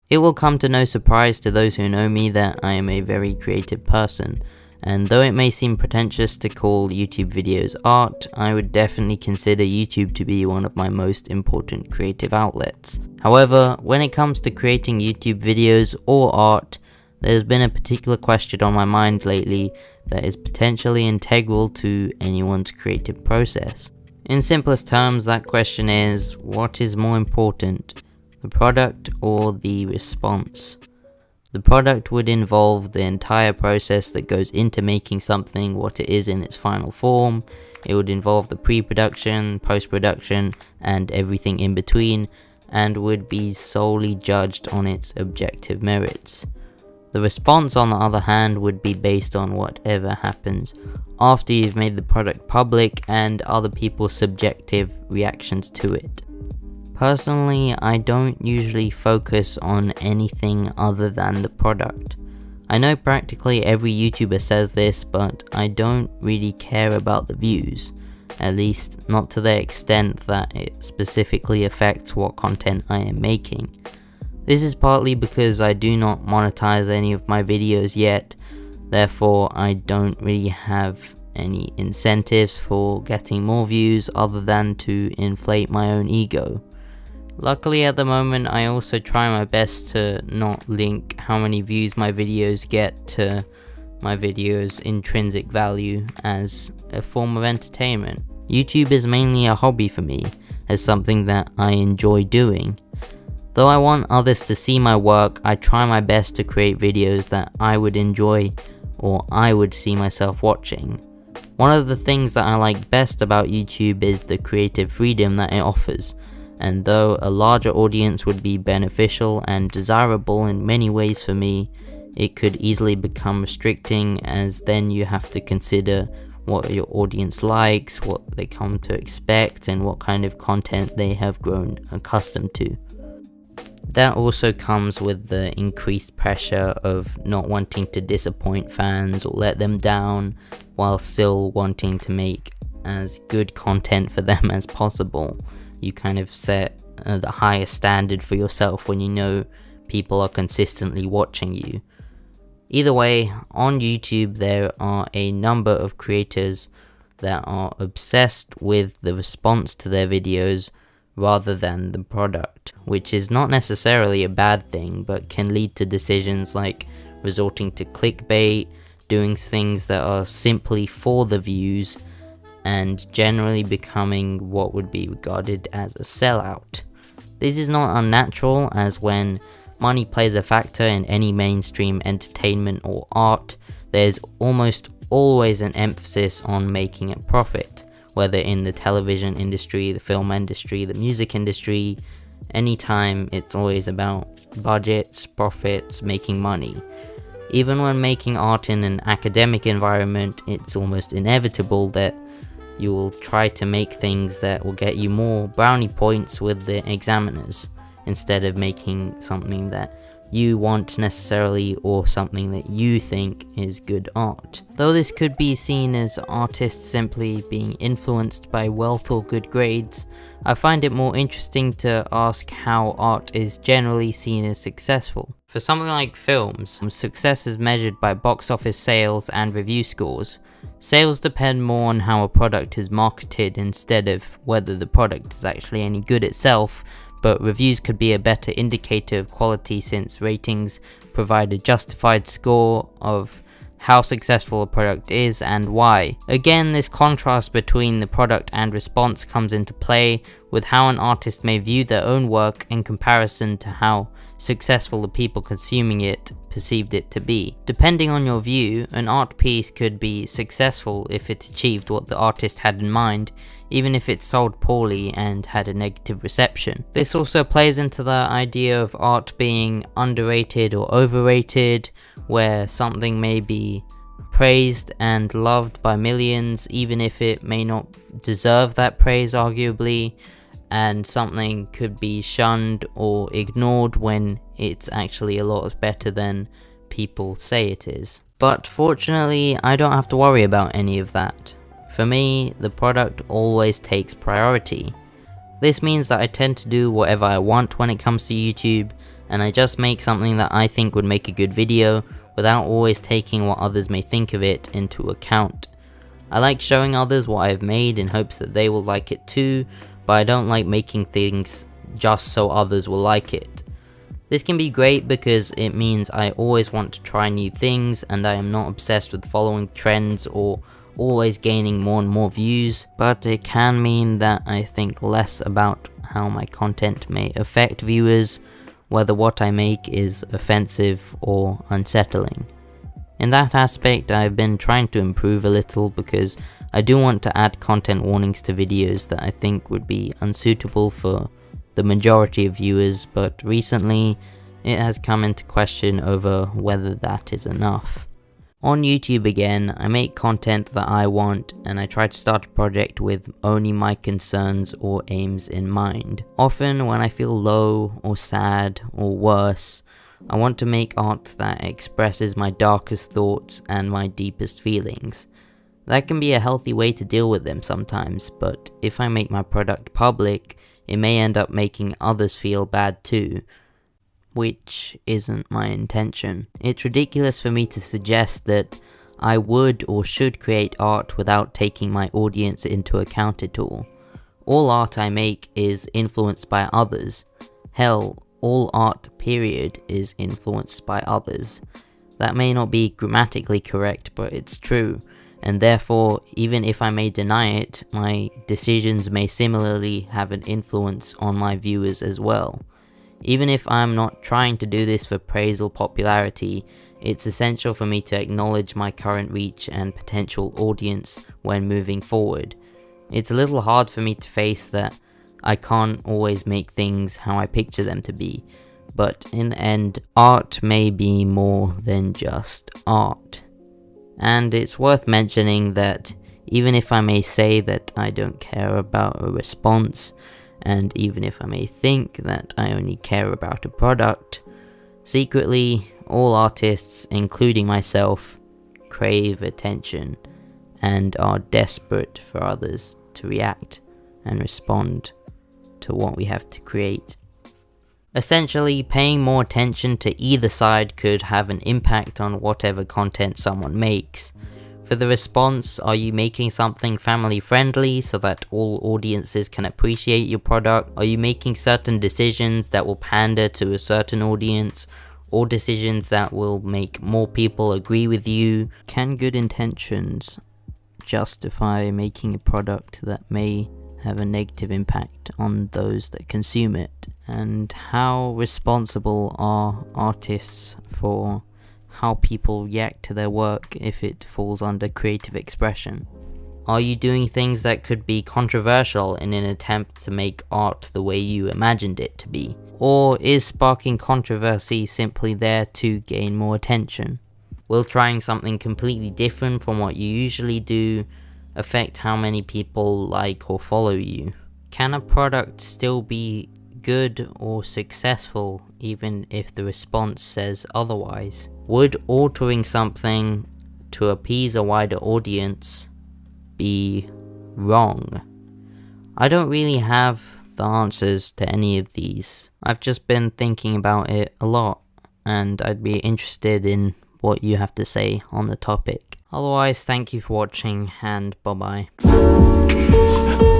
It will come to no surprise to those who know me that I am a very creative person, and though it may seem pretentious to call YouTube videos art, I would definitely consider YouTube to be one of my most important creative outlets. However, when it comes to creating YouTube videos or art, there's been a particular question on my mind lately that is potentially integral to anyone's creative process. In simplest terms, that question is, what is more important, the product or the response? The product would involve the entire process that goes into making something what it is in its final form. It would involve the pre-production, post-production, and everything in between, and would be solely judged on its objective merits. The response, on the other hand, would be based on whatever happens after you've made the product public and other people's subjective reactions to it. Personally, I don't usually focus on anything other than the product. I know practically every YouTuber says this, but I don't really care about the views, at least not to the extent that it specifically affects what content I am making. This is partly because I do not monetize any of my videos yet, therefore I don't really have any incentives for getting more views other than to inflate my own ego. Luckily at the moment I also try my best to not link how many views my videos get to my videos' intrinsic value as a form of entertainment. YouTube is mainly a hobby for me, as something that I enjoy doing. Though I want others to see my work, I try my best to create videos that I would enjoy or I would see myself watching. One of the things that I like best about YouTube is the creative freedom that it offers, and though a larger audience would be beneficial and desirable in many ways for me, it could easily become restricting, as then you have to consider what your audience likes, what they come to expect, and what kind of content they have grown accustomed to. That also comes with the increased pressure of not wanting to disappoint fans or let them down, while still wanting to make as good content for them as possible. You kind of set the highest standard for yourself when you know people are consistently watching you. Either way, on YouTube there are a number of creators that are obsessed with the response to their videos rather than the product, which is not necessarily a bad thing, but can lead to decisions like resorting to clickbait, doing things that are simply for the views, and generally becoming what would be regarded as a sellout. This is not unnatural, as when money plays a factor in any mainstream entertainment or art, there's almost always an emphasis on making a profit. Whether in the television industry, the film industry, the music industry, anytime it's always about budgets, profits, making money. Even when making art in an academic environment, it's almost inevitable that you will try to make things that will get you more brownie points with the examiners, instead of making something that you want necessarily or something that you think is good art. Though this could be seen as artists simply being influenced by wealth or good grades, I find it more interesting to ask how art is generally seen as successful. For something like films, success is measured by box office sales and review scores. Sales depend more on how a product is marketed instead of whether the product is actually any good itself, but reviews could be a better indicator of quality since ratings provide a justified score of how successful a product is and why. Again, this contrast between the product and response comes into play with how an artist may view their own work in comparison to how successful the people consuming it perceived it to be. Depending on your view, an art piece could be successful if it achieved what the artist had in mind, even if it sold poorly and had a negative reception. This also plays into the idea of art being underrated or overrated, where something may be praised and loved by millions even if it may not deserve that praise arguably, and something could be shunned or ignored when it's actually a lot better than people say it is. But fortunately, I don't have to worry about any of that. For me, the product always takes priority. This means that I tend to do whatever I want when it comes to YouTube, and I just make something that I think would make a good video without always taking what others may think of it into account. I like showing others what I've made in hopes that they will like it too, but I don't like making things just so others will like it. This can be great because it means I always want to try new things and I am not obsessed with following trends or always gaining more and more views, but it can mean that I think less about how my content may affect viewers, whether what I make is offensive or unsettling. In that aspect, I've been trying to improve a little because I do want to add content warnings to videos that I think would be unsuitable for the majority of viewers, but recently it has come into question over whether that is enough. On YouTube again, I make content that I want and I try to start a project with only my concerns or aims in mind. Often when I feel low or sad or worse, I want to make art that expresses my darkest thoughts and my deepest feelings. That can be a healthy way to deal with them sometimes, but if I make my product public, it may end up making others feel bad too, which isn't my intention. It's ridiculous for me to suggest that I would or should create art without taking my audience into account at all. All art I make is influenced by others. Hell, all art period is influenced by others. That may not be grammatically correct, but it's true, and therefore, even if I may deny it, my decisions may similarly have an influence on my viewers as well. Even if I'm not trying to do this for praise or popularity, it's essential for me to acknowledge my current reach and potential audience when moving forward. It's a little hard for me to face that I can't always make things how I picture them to be, but in the end, art may be more than just art. And it's worth mentioning that even if I may say that I don't care about a response, and even if I may think that I only care about a product, secretly, all artists, including myself, crave attention and are desperate for others to react and respond to what we have to create. Essentially, paying more attention to either side could have an impact on whatever content someone makes. For the response, are you making something family friendly so that all audiences can appreciate your product? Are you making certain decisions that will pander to a certain audience, or decisions that will make more people agree with you? Can good intentions justify making a product that may have a negative impact on those that consume it? And how responsible are artists for how people react to their work if it falls under creative expression? Are you doing things that could be controversial in an attempt to make art the way you imagined it to be? Or is sparking controversy simply there to gain more attention? Will trying something completely different from what you usually do affect how many people like or follow you? Can a product still be good or successful even if the response says otherwise? Would altering something to appease a wider audience be wrong? I don't really have the answers to any of these. I've just been thinking about it a lot, and I'd be interested in what you have to say on the topic. Otherwise, thank you for watching, and bye bye.